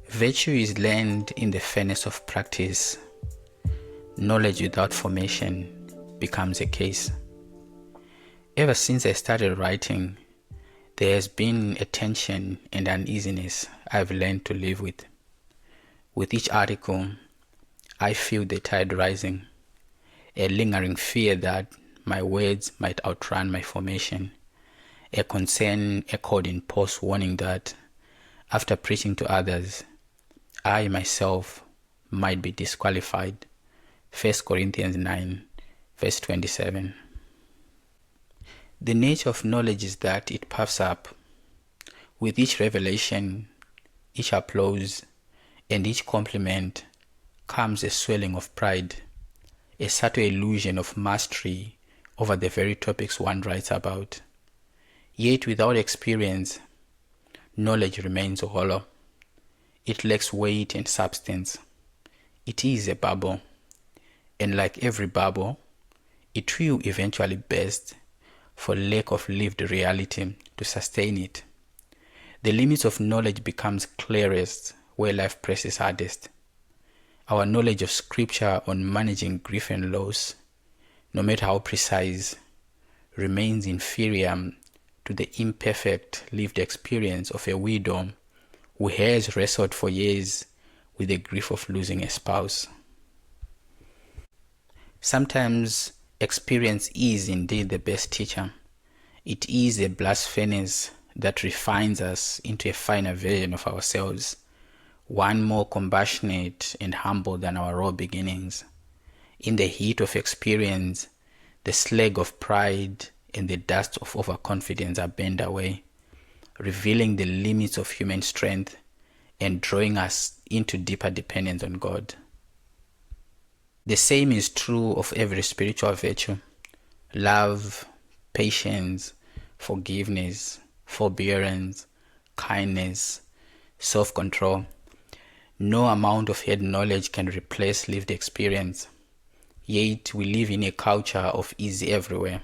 Virtue is learned in the furnace of practice. Knowledge without formation becomes a case. Ever since I started writing, there has been a tension and uneasiness I've learned to live with. With each article, I feel the tide rising, a lingering fear that my words might outrun my formation, a concern echoed in post warning that, after preaching to others, I myself might be disqualified. 1 Corinthians 9, verse 27. The nature of knowledge is that it puffs up. With each revelation, each applause, and each compliment comes a swelling of pride, a subtle illusion of mastery over the very topics one writes about. Yet without experience, knowledge remains hollow. It lacks weight and substance. It is a bubble, and like every bubble, it will eventually burst for lack of lived reality to sustain it. The limits of knowledge becomes clearest where life presses hardest. Our knowledge of scripture on managing grief and loss, no matter how precise, remains inferior to the imperfect lived experience of a widow who has wrestled for years with the grief of losing a spouse. Sometimes experience is indeed the best teacher. It is a blast furnace that refines us into a finer version of ourselves, one more compassionate and humble than our raw beginnings. In the heat of experience, the slag of pride and the dust of overconfidence are burned away, revealing the limits of human strength and drawing us into deeper dependence on God. The same is true of every spiritual virtue: love, patience, forgiveness, forbearance, kindness, self-control. No amount of head knowledge can replace lived experience. Yet we live in a culture of ease everywhere,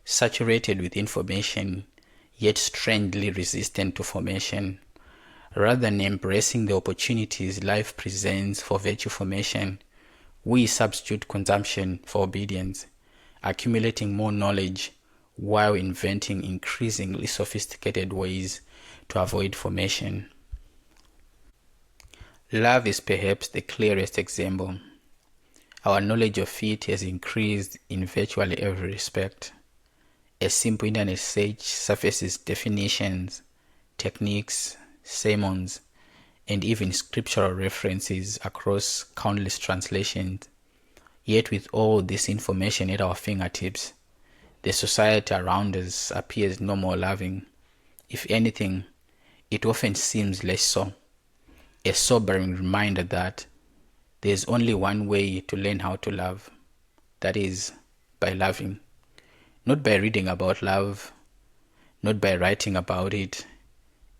saturated with information, yet strangely resistant to formation. Rather than embracing the opportunities life presents for virtue formation, we substitute consumption for obedience, accumulating more knowledge while inventing increasingly sophisticated ways to avoid formation. Love is perhaps the clearest example. Our knowledge of it has increased in virtually every respect. A simple internet search surfaces definitions, techniques, sermons, and even scriptural references across countless translations. Yet with all this information at our fingertips, the society around us appears no more loving. If anything, it often seems less so. A sobering reminder that there is only one way to learn how to love. That is, by loving. Not by reading about love, not by writing about it,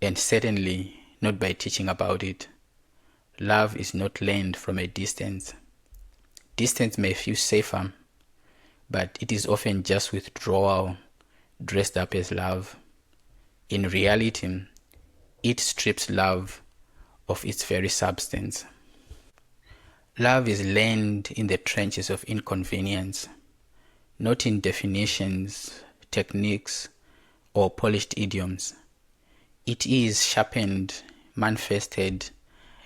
and certainly not by teaching about it. Love is not learned from a distance. Distance may feel safer, but it is often just withdrawal dressed up as love. In reality, it strips love of its very substance. Love is learned in the trenches of inconvenience, not in definitions, techniques, or polished idioms. It is sharpened, manifested,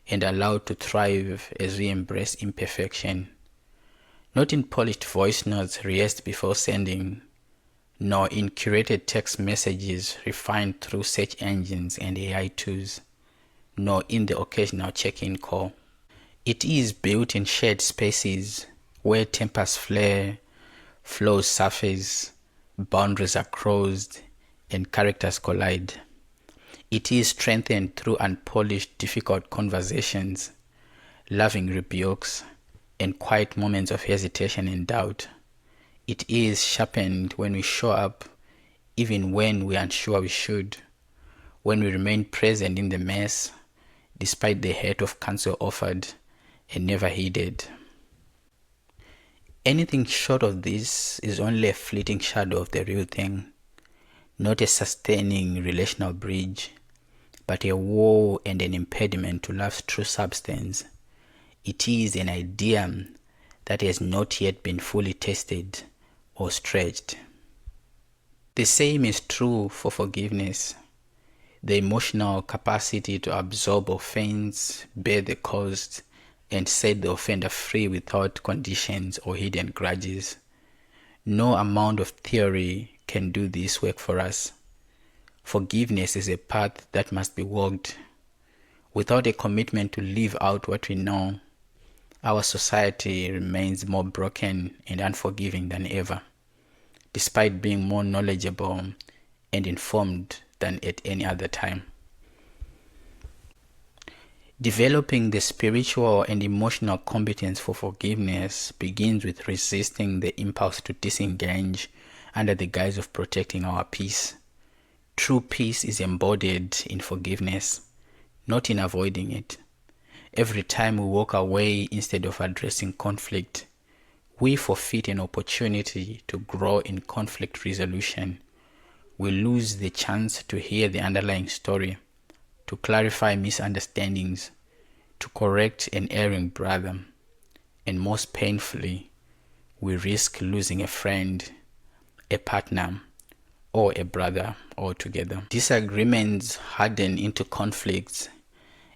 and allowed to thrive as we embrace imperfection, not in polished voice notes rehearsed before sending, nor in curated text messages refined through search engines and AI tools, nor in the occasional check-in call. It is built in shared spaces where tempers flare, flows surface, boundaries are crossed, and characters collide. It is strengthened through unpolished, difficult conversations, loving rebukes, and quiet moments of hesitation and doubt. It is sharpened when we show up, even when we are unsure we should, when we remain present in the mess, despite the hurt of counsel offered and never heeded. Anything short of this is only a fleeting shadow of the real thing, not a sustaining relational bridge. but a wall and an impediment to love's true substance. It is an idea that has not yet been fully tested or stretched. The same is true for forgiveness. The emotional capacity to absorb offense, bear the cost, and set the offender free without conditions or hidden grudges. No amount of theory can do this work for us. Forgiveness is a path that must be walked. Without a commitment to live out what we know, our society remains more broken and unforgiving than ever, despite being more knowledgeable and informed than at any other time. Developing the spiritual and emotional competence for forgiveness begins with resisting the impulse to disengage under the guise of protecting our peace. True peace is embodied in forgiveness, not in avoiding it. Every time we walk away instead of addressing conflict, we forfeit an opportunity to grow in conflict resolution. We lose the chance to hear the underlying story, to clarify misunderstandings, to correct an erring brother, and most painfully, we risk losing a friend, a partner, or a brother altogether. Disagreements harden into conflicts,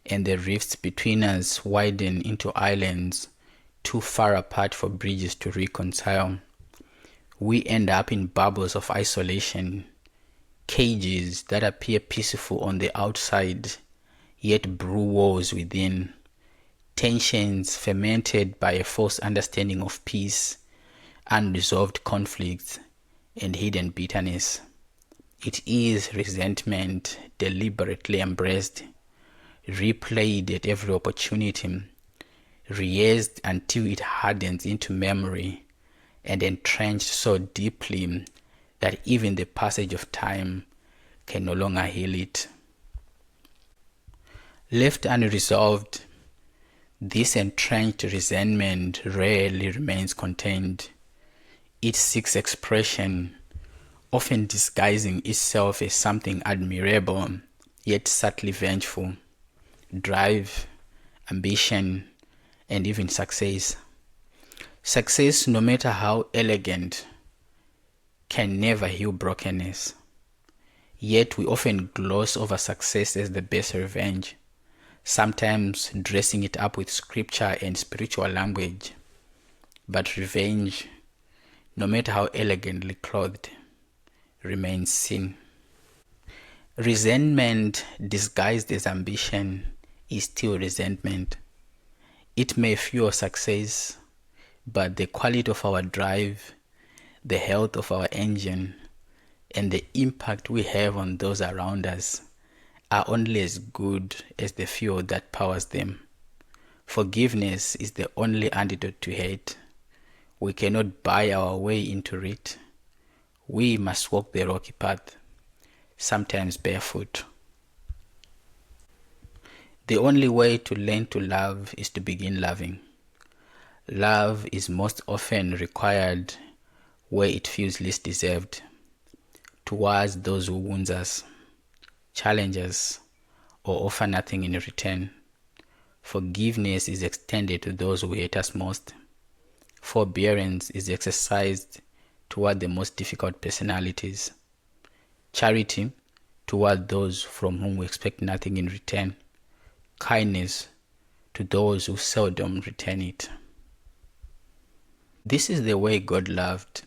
and the rifts between us widen into islands too far apart for bridges to reconcile. We end up in bubbles of isolation, cages that appear peaceful on the outside, yet brew wars within, tensions fermented by a false understanding of peace, unresolved conflicts, and hidden bitterness. It is resentment deliberately embraced, replayed at every opportunity, rehearsed until it hardens into memory, and entrenched so deeply that even the passage of time can no longer heal it. Left unresolved, this entrenched resentment rarely remains contained. It seeks expression, often disguising itself as something admirable, yet subtly vengeful. Drive, ambition, and even success. Success, no matter how elegant, can never heal brokenness. Yet we often gloss over success as the best revenge, sometimes dressing it up with scripture and spiritual language. But revenge, no matter how elegantly clothed, remains sin. Resentment disguised as ambition is still resentment. It may fuel success, but the quality of our drive, the health of our engine, and the impact we have on those around us are only as good as the fuel that powers them. Forgiveness is the only antidote to hate. We cannot buy our way into it. We must walk the rocky path, sometimes barefoot. The only way to learn to love is to begin loving. Love is most often required where it feels least deserved, towards those who wound us, challenge us, or offer nothing in return. Forgiveness is extended to those who hate us most. Forbearance is exercised toward the most difficult personalities. Charity toward those from whom we expect nothing in return. Kindness to those who seldom return it. This is the way God loved,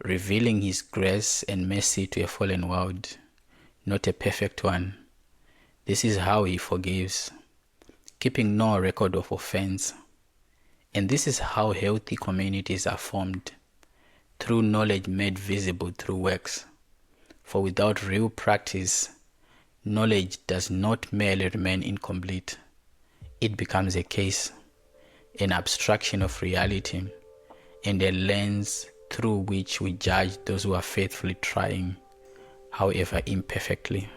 revealing His grace and mercy to a fallen world, not a perfect one. This is how He forgives, keeping no record of offense. And this is how healthy communities are formed, through knowledge made visible through works. For without real practice, knowledge does not merely remain incomplete. It becomes a case, an abstraction of reality, and a lens through which we judge those who are faithfully trying, however imperfectly.